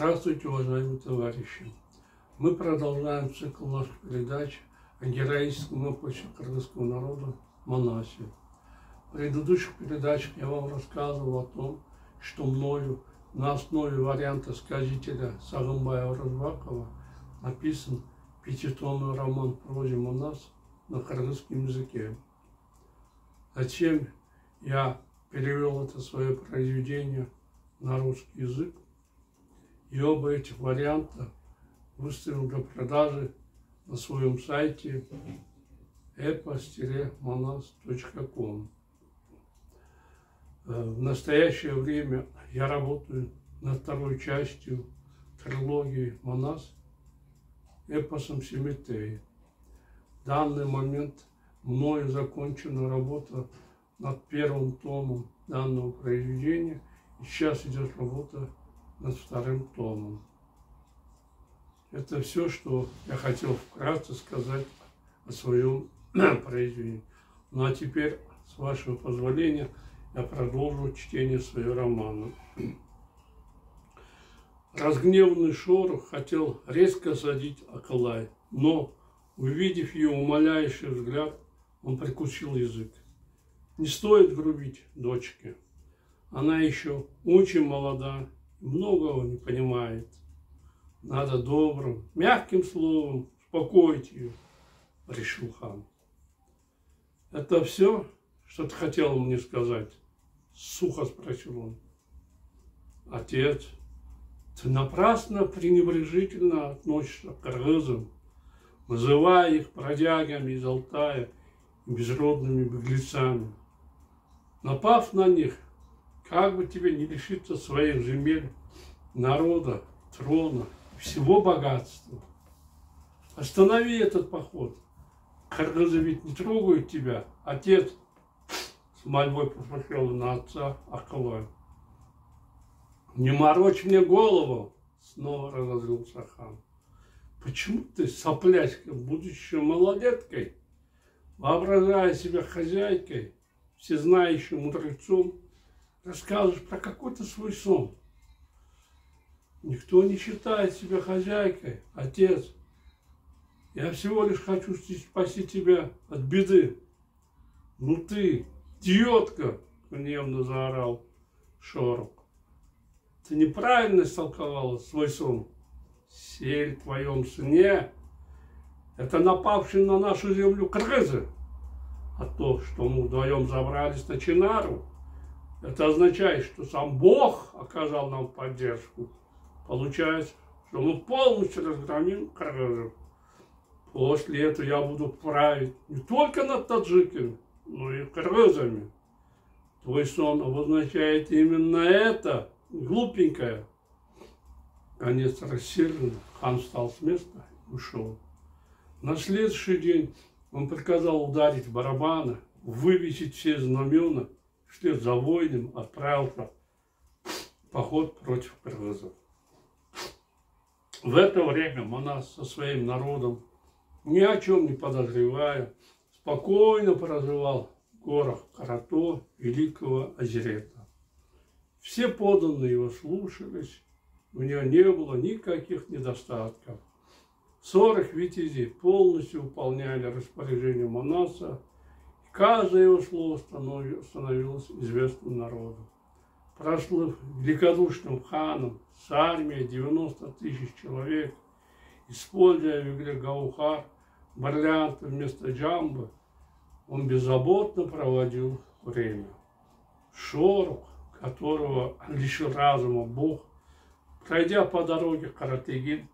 Здравствуйте, уважаемые товарищи! Мы продолжаем цикл наших передач о героическом эпосе кыргызского народа Манасе. В предыдущих передачах я вам рассказывал о том, что мною на основе варианта сказителя Сагынбая Оразбакова написан пятитомный роман в прозе Манас на кыргызском языке. Затем я перевел это свое произведение на русский язык, и оба этих варианта выставил для продажи на своем сайте epos-manas.com. В настоящее время я работаю над второй частью трилогии Манас эпосом Семетей. В данный момент мною закончена работа над первым томом данного произведения, и сейчас идет работа над вторым томом. Это все, что я хотел вкратце сказать о своем произведении. Ну а теперь, с вашего позволения, я продолжу чтение своего романа. Разгневанный Шорох хотел резко осадить Акылай, но, увидев ее умоляющий взгляд, он прикусил язык. Не стоит грубить дочке. Она еще очень молода, многого не понимает. Надо добрым, мягким словом успокоить ее, решил хан. Это все, что ты хотел мне сказать? Сухо спросил он. Отец, ты напрасно пренебрежительно относишься к кыргызам, называя их бродягами из Алтая и безродными беглецами. Напав на них, как бы тебе не лишиться своих земель, народа, трона, всего богатства. Останови этот поход. Кыргызы ведь не трогают тебя. Отец, с мольбой посмотрел на отца Акылай. Не морочь мне голову, снова разозлился хан. Почему ты, соплячка, будучи малолеткой, воображая себя хозяйкой, всезнающим мудрецом, рассказываешь про какой-то свой сон? Никто не считает себя хозяйкой, отец. Я всего лишь хочу спасти тебя от беды. Ну ты, идиотка, гневно заорал Шорох. Ты неправильно истолковала свой сон. Сель в твоем сне — это напавшие на нашу землю кыргызы. А то, что мы вдвоем забрались на Чинару, это означает, что сам Бог оказал нам поддержку. Получается, что мы полностью разгромим кыргызов. После этого я буду править не только над таджиками, но и кыргызами. Твой сон обозначает именно это, глупенькая. Конец рассерженный, хан встал с места и ушел. На следующий день он приказал ударить в барабаны, вывесить все знамена, вслед за воином отправился в поход против кыргызов. В это время Манас со своим народом, ни о чем не подозревая, спокойно проживал в горах Карато великого Азерета. Все подданные его слушались, у него не было никаких недостатков. 40 витязей полностью выполняли распоряжение Манаса, и каждое его слово становилось известным народу. Прослыв великодушным ханом с армией 90 тысяч человек, используя в игре Гаухар бриллианты вместо джамбы, он беззаботно проводил время. Шорох, которого лишил разума Бог, пройдя по дороге Каратыгин,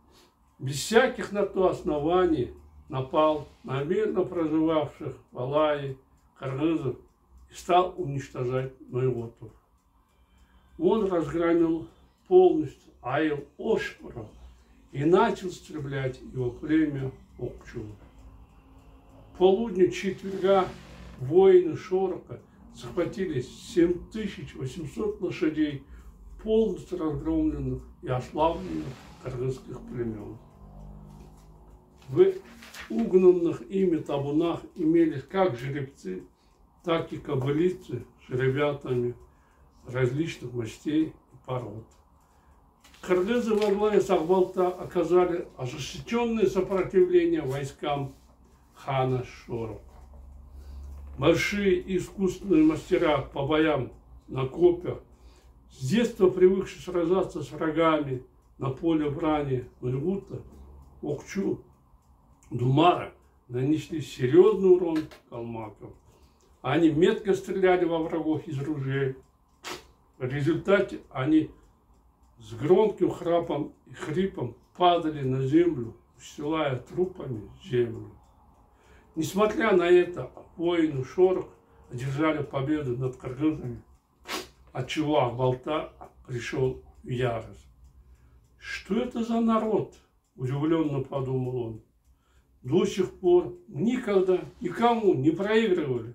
без всяких на то оснований напал на мирно проживавших в Алае кыргызов и стал уничтожать нойлотов. Он разгромил полностью Айыл-Ошпора и начал истреблять его племя Окчулу. К полудню четверга воины Шороха захватили 7800 лошадей, полностью разгромленных и ослабленных кыргызских племен. В угнанных ими табунах имелись как жеребцы, так и кобылицы с жеребятами различных мастей и пород. Кыргызы во главе с Акбалта оказали ожесточенное сопротивление войскам хана Шорока. Большие и искусственные мастера по боям на копьях, с детства привыкшие сражаться с врагами на поле брани Нургута, Окчу, Думара, нанесли серьезный урон калмакам. Они метко стреляли во врагов из ружей. В результате они с громким храпом и хрипом падали на землю, устилая трупами землю. Несмотря на это, воины Шорох одержали победу над кыргызами, отчего Акбалта пришел в ярость. Что это за народ? Удивленно подумал он. До сих пор никогда никому не проигрывали.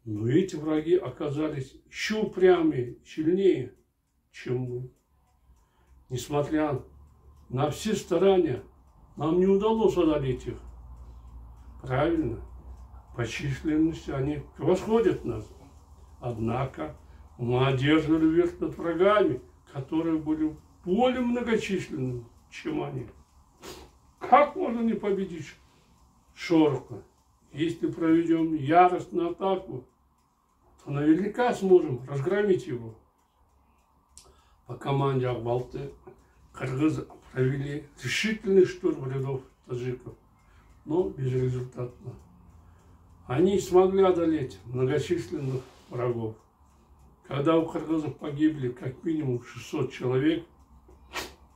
Но эти враги оказались еще упрямее, сильнее, чем мы. Несмотря на все старания, нам не удалось одолеть их. Правильно, по численности они превосходят нас. Однако мы одерживали верх над врагами, которые были более многочисленными, чем они. Как можно не победить Шорока? Если проведем яростную атаку, то наверняка сможем разгромить его. По команде Акбалты кыргызы провели решительный штурм рядов таджиков, но безрезультатно. Они смогли одолеть многочисленных врагов. Когда у кыргызов погибли как минимум 600 человек,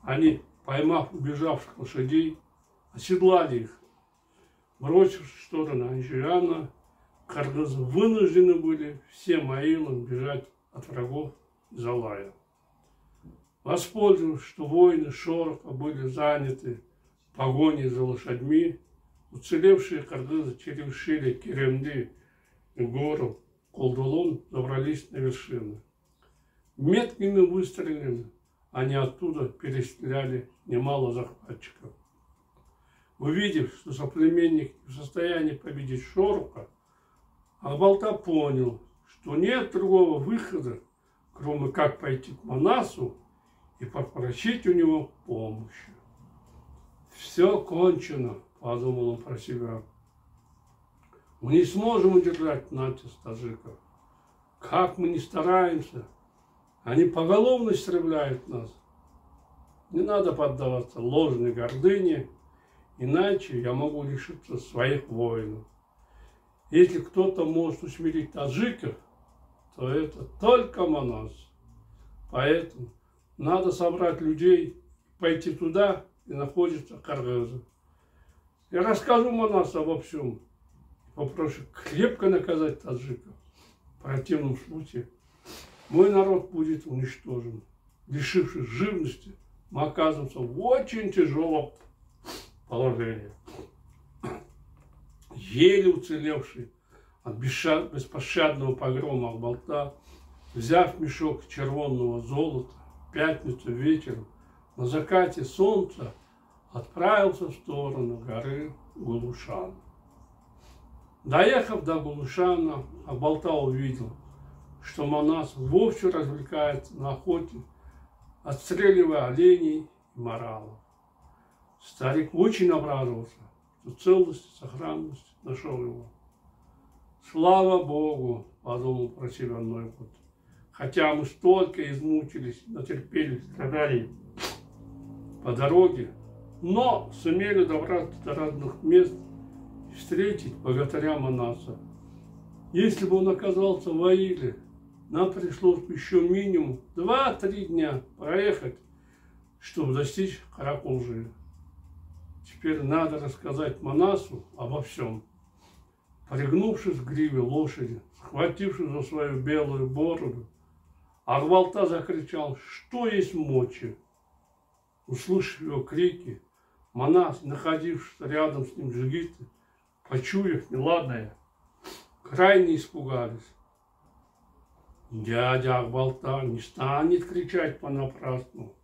они, поймав убежавших лошадей, оседлали их. Бросившись в сторону Анжиана, кыргызы вынуждены были всем аилам бежать от врагов из Алая. Воспользовавшись, что воины Шорока были заняты погоней за лошадьми, уцелевшие кыргызы черешили Керемди и гору Колдулон забрались на вершины. Меткими выстрелами они оттуда перестреляли немало захватчиков. Увидев, что соплеменник не в состоянии победить Шорока, Акбалта понял, что нет другого выхода, кроме как пойти к Манасу и попросить у него помощи. «Все кончено», – подумал он про себя. «Мы не сможем удержать натиск таджиков. Как мы ни стараемся, они поголовно истребляют нас. Не надо поддаваться ложной гордыне, иначе я могу лишиться своих воинов. Если кто-то может усмирить таджиков, то это только Манас. Поэтому надо собрать людей, пойти туда, где находится кыргызы. Я расскажу Манасу обо всем. Попрошу крепко наказать таджиков. В противном случае мой народ будет уничтожен. Лишившись живности, мы оказываемся в очень тяжелом положении. Еле уцелевший от беспощадного погрома Акбалта, взяв мешок червонного золота, в пятницу вечером на закате солнца отправился в сторону горы Гулушан. Доехав до Гулушана, Акбалта увидел, что Манас вовсю развлекается на охоте, отстреливая оленей и моралов. Старик очень обрадовался, что целость и сохранность нашел его. «Слава Богу!» – подумал про себя Нойгут. «Хотя мы столько измучились, натерпелись, страдали по дороге, но сумели добраться до разных мест и встретить богатыря Манаса. Если бы он оказался в Аиле, нам пришлось бы еще минимум 2-3 дня проехать, чтобы достичь Караколжи. Теперь надо рассказать Манасу обо всем». Пригнувшись к гриве лошади, схватившись за свою белую бороду, Акбалта закричал, что есть мочи. Услышав его крики, Манас, находившийся рядом с ним джигиты, почуяв неладное, крайне испугались. Дядя Акбалта не станет кричать понапрасну,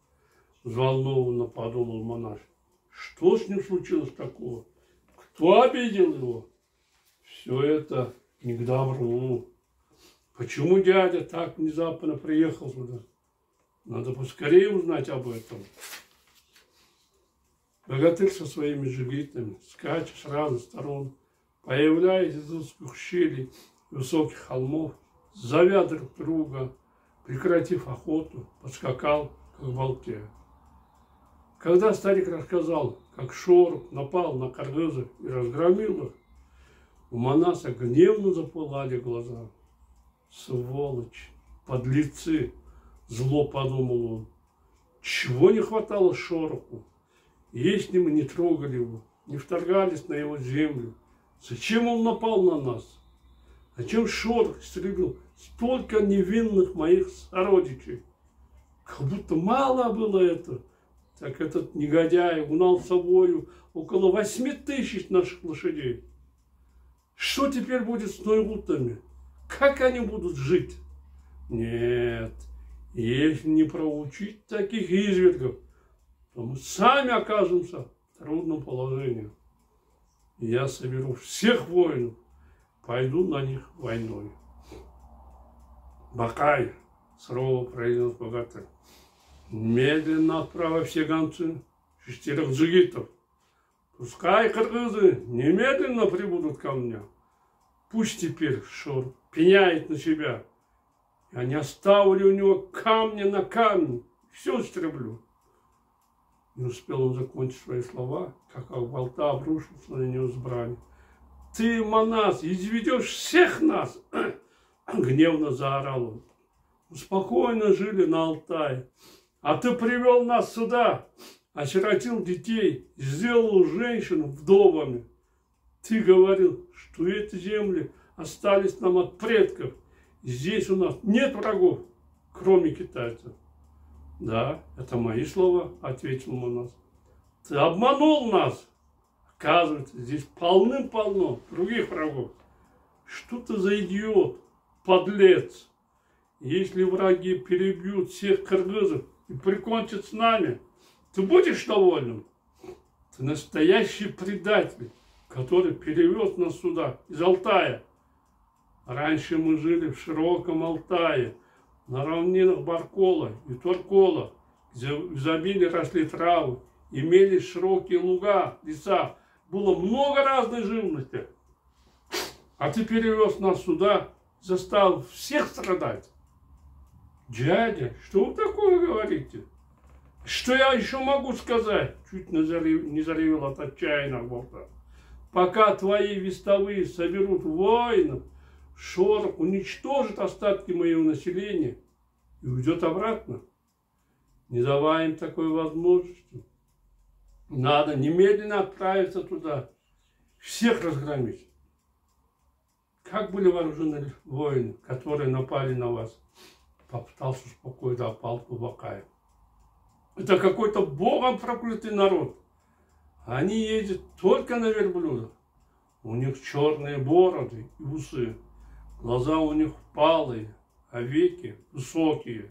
взволнованно подумал Манас. Что с ним случилось такого? Кто обидел его? Все это не к добру. Почему дядя так внезапно приехал сюда? Надо поскорее узнать об этом. Богатырь со своими джигитами скачет с разных сторон, появляясь из узких щелей высоких холмов, зовя друг друга, прекратив охоту, подскакал к волке. Когда старик рассказал, как Шорох напал на кыргызов и разгромил их, у Манаса гневно запылали глаза. Сволочь, подлецы, зло подумал он. Чего не хватало Шороху? Если мы не трогали его, не вторгались на его землю, зачем он напал на нас? Зачем Шорох истребил столько невинных моих сородичей? Как будто мало было это. Так этот негодяй угнал с собою около 8000 наших лошадей. Что теперь будет с нойгутами? Как они будут жить? Нет, если не проучить таких извергов, то мы сами окажемся в трудном положении. Я соберу всех воинов, пойду на них войной. Бакай, сурово произнес богатырь, медленно отправь все гонцы 6 джигитов. Пускай кыргызы немедленно прибудут ко мне. Пусть теперь Шорох пеняет на себя. Я не оставлю у него камня на камне. Все истреблю. Не успел он закончить свои слова, как Ак-Балта обрушился на него с брани. Ты, Манас, изведешь всех нас! Гневно заорал он. Мы спокойно жили на Алтае. А ты привел нас сюда, осиротил детей, сделал женщин вдовами. Ты говорил, что эти земли остались нам от предков. Здесь у нас нет врагов, кроме китайцев. Да, это мои слова, ответил Манас. Ты обманул нас. Оказывается, здесь полным-полно других врагов. Что ты за идиот, подлец? Если враги перебьют всех кыргызов и прикончат с нами, ты будешь доволен? Ты настоящий предатель, который перевез нас сюда из Алтая. Раньше мы жили в широком Алтае, на равнинах Баркола и Торкола, где в изобилии росли травы, имелись широкие луга, леса, было много разной живности. А ты перевез нас сюда, заставил всех страдать. Дядя, что вы такое говорите? Что я еще могу сказать? Чуть не заревел от отчаяния Ак-Балта. Пока твои вестовые соберут воинов, Шорох уничтожит остатки моего населения и уйдет обратно. Не давай им такой возможности. Надо немедленно отправиться туда, всех разгромить. Как были вооружены воины, которые напали на вас? Попытался успокоить Ак-Балту Бакай. Это какой-то богом проклятый народ. Они ездят только на верблюдах. У них черные бороды и усы. Глаза у них впалые, а веки высокие.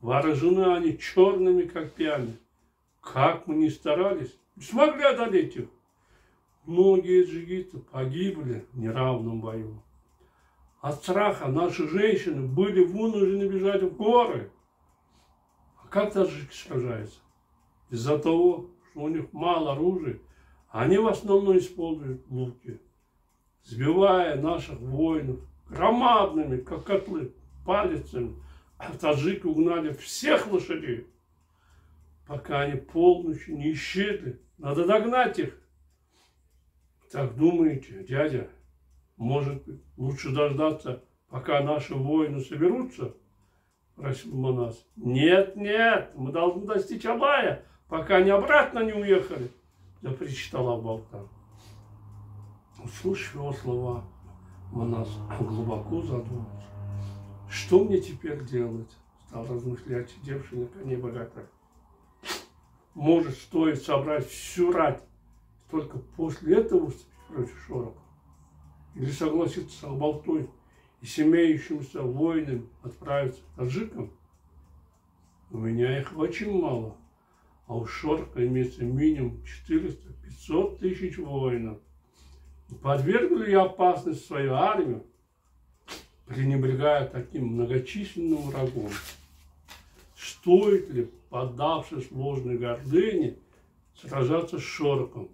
Вооружены они черными когтями. Как мы ни старались, не смогли одолеть их. Многие джигиты погибли в неравном бою. От страха наши женщины были вынуждены бежать в горы. А как таджики сражаются? Из-за того, что у них мало оружия, они в основном используют луки, сбивая наших воинов громадными, как котлы, палицами. А таджики угнали всех лошадей. Пока они полночи не исчезли, надо догнать их. Так думаете, дядя? Может быть, лучше дождаться, пока наши воины соберутся? Просил Манас. Нет, нет, мы должны достичь Алая, пока они обратно не уехали, запричитал Ак-Балта. Услышав его слова, Манас глубоко задумался. Что мне теперь делать? Стал размышлять сидевший на коне богатырь. Может, стоит собрать всю рать, только после этого выступить против Шороха? Или согласиться с Ак-Балтой и с имеющимися воинами отправиться к таджикам? У меня их очень мало, а у Шороха имеется минимум 400-500 тысяч воинов. Подвергну ли я опасность свою армию, пренебрегая таким многочисленным врагом? стоит ли, поддавшись ложной гордыне, сражаться с Шорохом.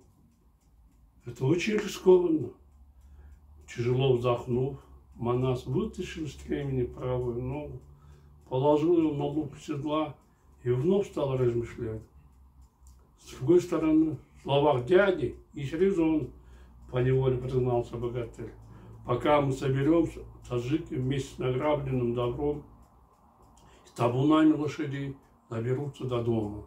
Это очень рискованно. Тяжело вздохнув, Манас вытащил из стремени правую ногу, положил ее на лук седла и вновь стал размышлять. С другой стороны, в словах дяди есть резон, поневоле признался богатырь. Пока мы соберемся, таджики вместе с награбленным добром и табунами лошадей доберутся до дома.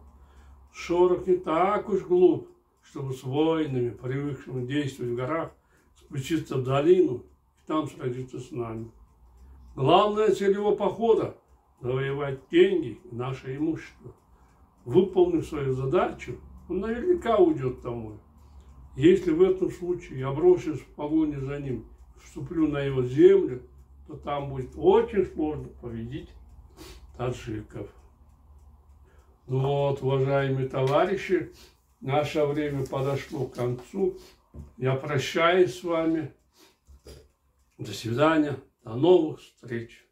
Шорох не так уж глуп, чтобы с воинами, привыкшими действовать в горах, спуститься в долину и там сразиться с нами. Главная цель его похода – завоевать деньги и наше имущество. Выполнив свою задачу, он наверняка уйдет домой. Если в этом случае я брошусь в погоне за ним, вступлю на его землю, то там будет очень сложно победить таджиков. Ну вот, уважаемые товарищи, наше время подошло к концу. Я прощаюсь с вами. До свидания. До новых встреч.